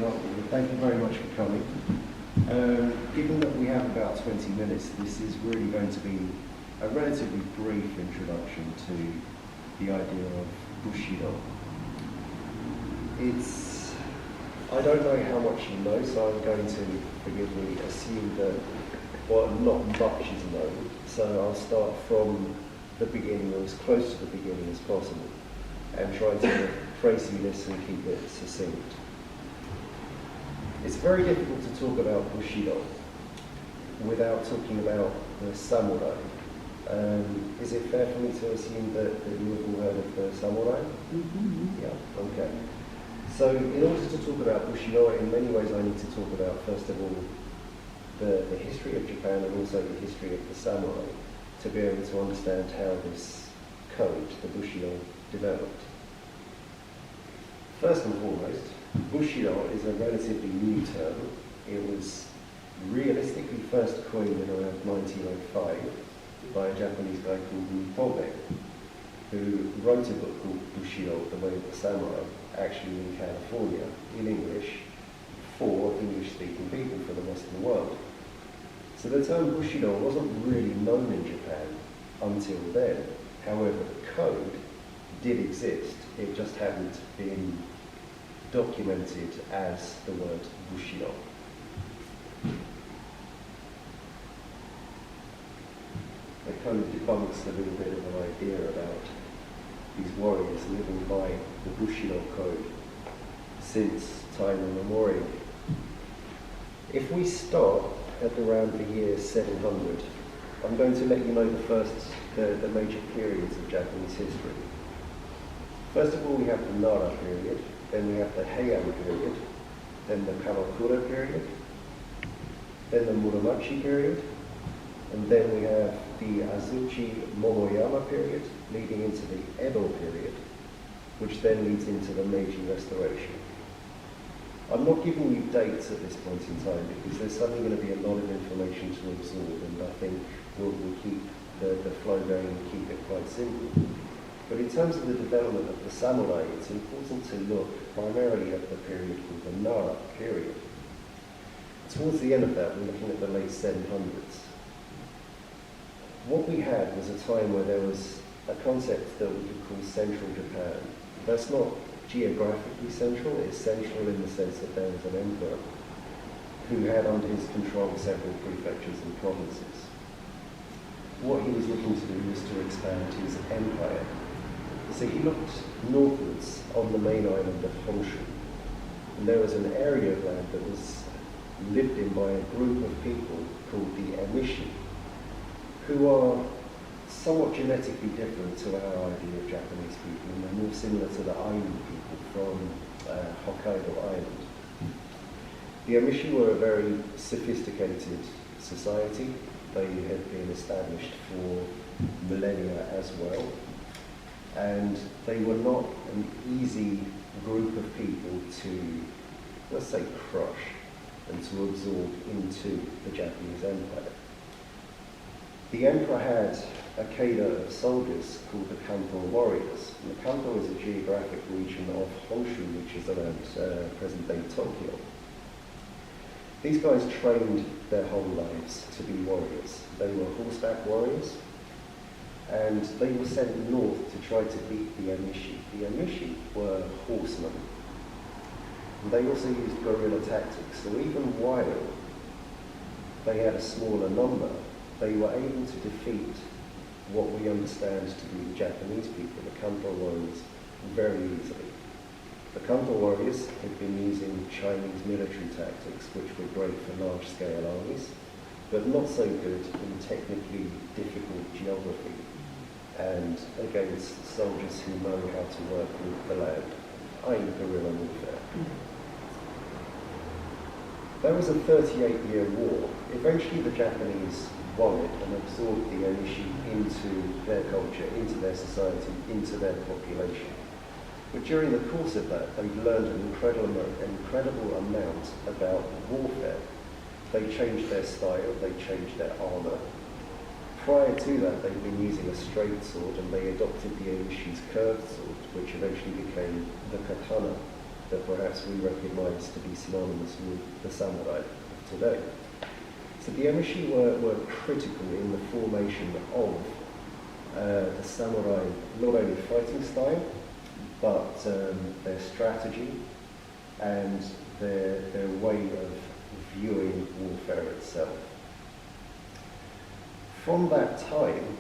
Good afternoon. Thank you very much for coming. Given that we have about 20 minutes, this is really going to be a relatively brief introduction to the idea of Bushido. I don't know how much you know, so I'm going to, forgive me, assume that not much is known. So I'll start from the beginning, or as close to the beginning as possible, and try to tracy this and keep it succinct. It's very difficult to talk about Bushido without talking about the samurai. Is it fair for me to assume that you have all heard of the samurai? Mm-hmm. Yeah, okay. So in order to talk about Bushido, in many ways I need to talk about, first of all, the history of Japan and also the history of the samurai, to be able to understand how this code, the Bushido, developed. First and foremost, Bushido is a relatively new term. It was realistically first coined in around 1905 by a Japanese guy called Nippobe, who wrote a book called Bushido, The Way of the Samurai, actually in California, in English, for English-speaking people for the Western world. So the term Bushido wasn't really known in Japan until then. However, the code did exist. It just hadn't been documented as the word Bushido. It kind of debunks a little bit of an idea about these warriors living by the Bushido code since time immemorial. If we start at around the year 700, I'm going to let you know the major periods of Japanese history. First of all, we have the Nara period, then we have the Heian period, then the Kamakura period, then the Muromachi period, and then we have the Azuchi Momoyama period, leading into the Edo period, which then leads into the Meiji Restoration. I'm not giving you dates at this point in time because there's suddenly going to be a lot of information to absorb, and I think we'll keep the flow going and keep it quite simple. But in terms of the development of the samurai, it's important to look primarily at the period called the Nara period. Towards the end of that, we're looking at the late 700s. What we had was a time where there was a concept that we could call Central Japan. That's not geographically central, it's central in the sense that there was an emperor who had under his control several prefectures and provinces. What he was looking to do was to expand his empire. So he looked northwards on the main island of Honshu, and there was an area of land that was lived in by a group of people called the Emishi, who are somewhat genetically different to our idea of Japanese people, and they're more similar to the Ainu people from Hokkaido Island. The Emishi were a very sophisticated society. They had been established for millennia as well, and they were not an easy group of people to, let's say, crush and to absorb into the Japanese Empire. The emperor had a cadre of soldiers called the Kanto warriors. And the Kanto is a geographic region of Honshu, which is around present-day Tokyo. These guys trained their whole lives to be warriors. They were horseback warriors, and they were sent north to try to beat the Emishi. The Emishi were horsemen. And they also used guerrilla tactics, so even while they had a smaller number, they were able to defeat what we understand to be the Japanese people, the Kanto warriors, very easily. The Kanto warriors had been using Chinese military tactics, which were great for large-scale armies, but not so good in technically difficult geography and against soldiers who know how to work with the land, i.e. guerrilla warfare. There was a 38-year war. Eventually the Japanese won it and absorbed the Emishi into their culture, into their society, into their population. But during the course of that, they learned an incredible amount about warfare. They changed their style, they changed their armor. Prior to that, they'd been using a straight sword, and they adopted the Emishi's curved sword, which eventually became the katana. that perhaps we recognize to be synonymous with the samurai of today. So the emishi were critical in the formation of the samurai, not only fighting style, but their strategy and their way of viewing warfare itself. From that time,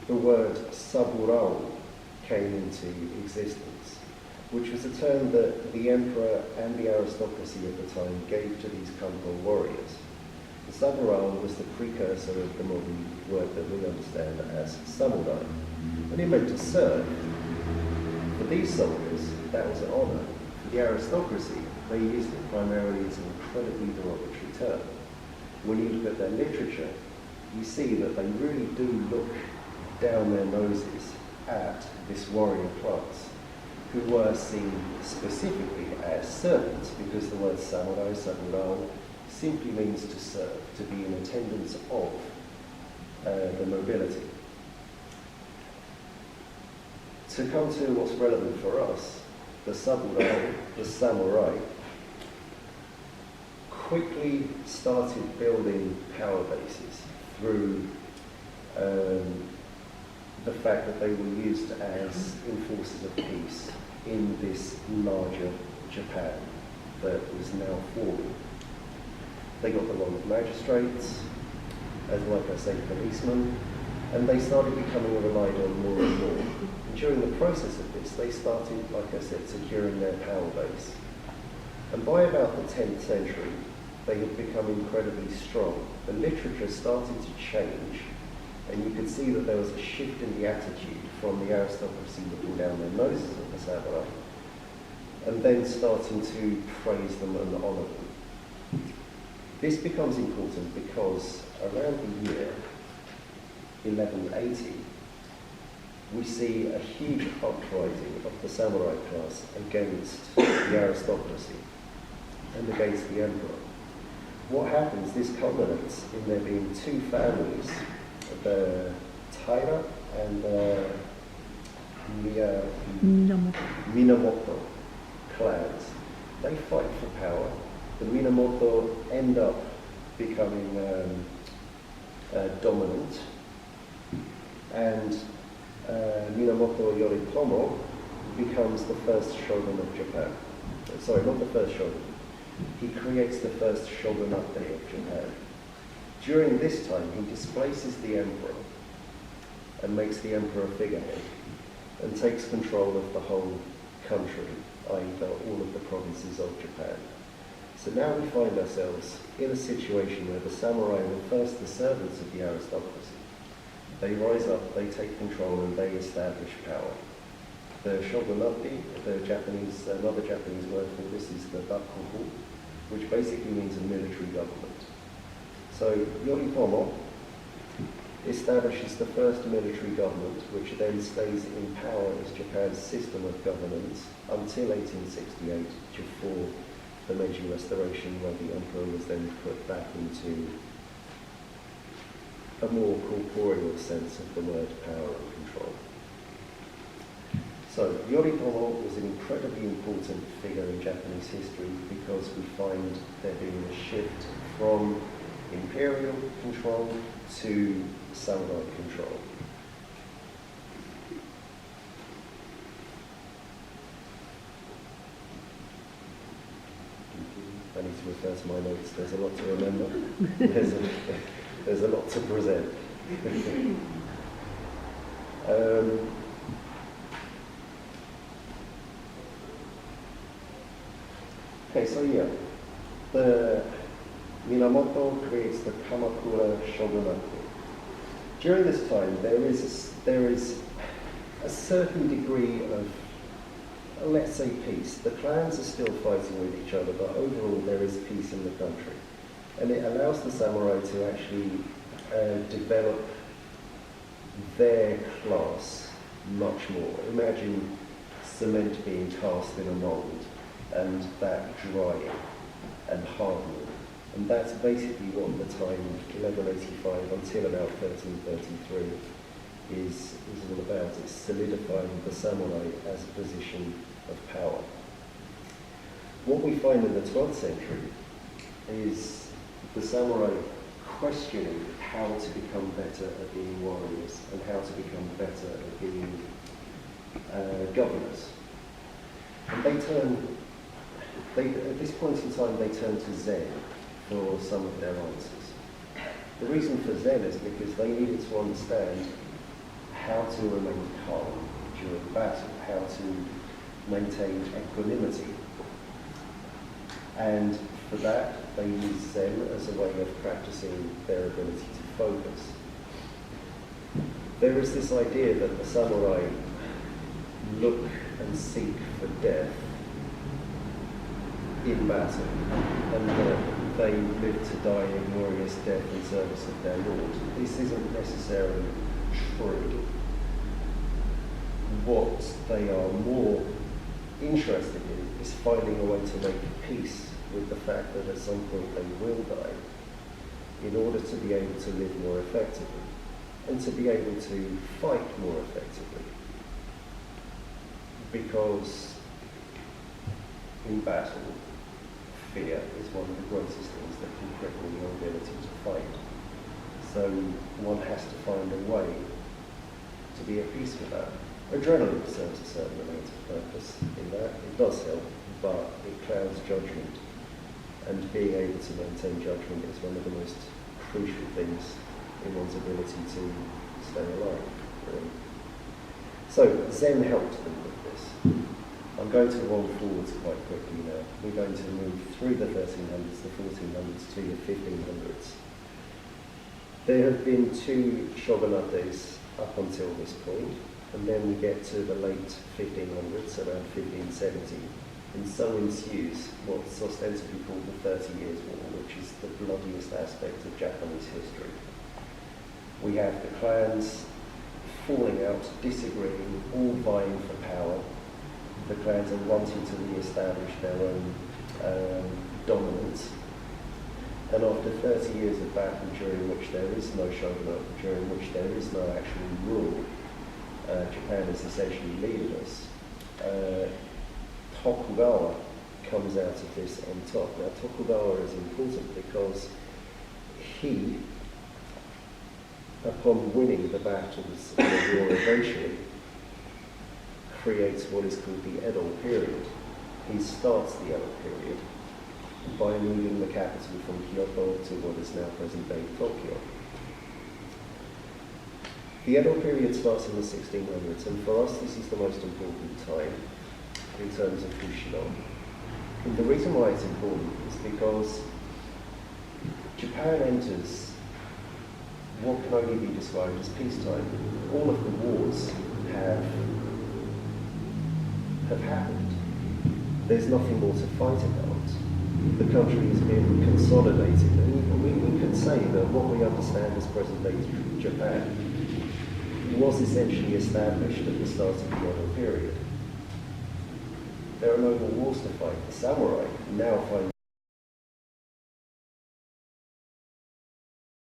the word saburao came into existence, which was a term that the emperor and the aristocracy at the time gave to these Kanto warriors. The saburao was the precursor of the modern word that we understand as samurai, and it meant to serve. For these soldiers, that was an honor. For the aristocracy, they used it primarily as an incredibly derogatory term. When you look at their literature, you see that they really do look down their noses at this warrior class, who were seen specifically as servants, because the word samurai, saburao, simply means to serve, to be in attendance of the nobility. To come to what's relevant for us, the saburao, the samurai, quickly started building power bases through the fact that they were used as enforcers of peace in this larger Japan that was now forming. They got the role of magistrates, as like I say, policemen, and they started becoming relied on more and more. And during the process of this, they started, like I said, securing their power base. And by about the 10th century, they had become incredibly strong. The literature started to change, and you could see that there was a shift in the attitude from the aristocracy looking down their noses at the samurai, and then starting to praise them and honor them. This becomes important because around the year 1180, we see a huge uprising of the samurai class against the aristocracy and against the emperor. What happens, this culminates in there being two families, the Taira and the Minamoto clans. They fight for power. The Minamoto end up becoming dominant, and Minamoto Yoritomo becomes the first shogun of Japan. Sorry, not the first shogun. He creates the first shogunate of Japan. During this time, he displaces the emperor and makes the emperor a figurehead and takes control of the whole country, i.e. all of the provinces of Japan. So now we find ourselves in a situation where the samurai were first the servants of the aristocracy. They rise up, they take control, and they establish power. The shogunate, another Japanese word for this is the bakufu, which basically means a military government. So Yoritomo establishes the first military government, which then stays in power as Japan's system of governance until 1868, before the Meiji Restoration, where the emperor was then put back into a more corporeal sense of the word power and control. So Yoritomo was an incredibly important figure in Japanese history because we find there being a shift from imperial control to samurai control. I need to refer to my notes. There's a lot to remember. There's a lot to present. Okay, so yeah, the Minamoto creates the Kamakura shogunate. During this time, there is a certain degree of, let's say, peace. The clans are still fighting with each other, but overall there is peace in the country. And it allows the samurai to actually develop their class much more. Imagine cement being cast in a mold and that drying and hardening. And that's basically what the time 1185 until about 1333 is all about. It's solidifying the samurai as a position of power. What we find in the 12th century is the samurai questioning how to become better at being warriors and how to become better at being governors. And at this point in time, they turn to Zen for some of their answers. The reason for Zen is because they needed to understand how to remain calm during battle, how to maintain equanimity. And for that, they use Zen as a way of practicing their ability to focus. There is this idea that the samurai look and seek for death in battle, and that they live to die in glorious death in service of their Lord. This isn't necessarily true. What they are more interested in is finding a way to make peace with the fact that at some point they will die in order to be able to live more effectively and to be able to fight more effectively. Because in battle, fear is one of the greatest things that can cripple your ability to fight. So one has to find a way to be at peace with that. Adrenaline serves a certain amount of purpose in that. It does help, but it clouds judgment. And being able to maintain judgment is one of the most crucial things in one's ability to stay alive, really. So Zen helped them with this. I'm going to roll forwards quite quickly now. We're going to move through the 1300s, the 1400s to the 1500s. There have been two shogunates up until this point, and then we get to the late 1500s, around 1570, and so ensues what's ostensibly called the 30 Years' War, which is the bloodiest aspect of Japanese history. We have the clans falling out, disagreeing, all vying for power. The clans are wanting to re-establish their own dominance. And after 30 years of battle, during which there is no shogunate, during which there is no actual rule, Japan is essentially leaderless. Tokugawa comes out of this on top. Now, Tokugawa is important because he, upon winning the battles of the war eventually, creates what is called the Edo period. He starts the Edo period by moving the capital from Kyoto to what is now present-day Tokyo. The Edo period starts in the 1600s, and for us this is the most important time in terms of Bushido. And the reason why it's important is because Japan enters what can only be described as peacetime. All of the wars have happened. There's nothing more to fight about. The country has been consolidated, and we could say that what we understand as present-day Japan was essentially established at the start of the Edo period. There are no more wars to fight. The samurai now find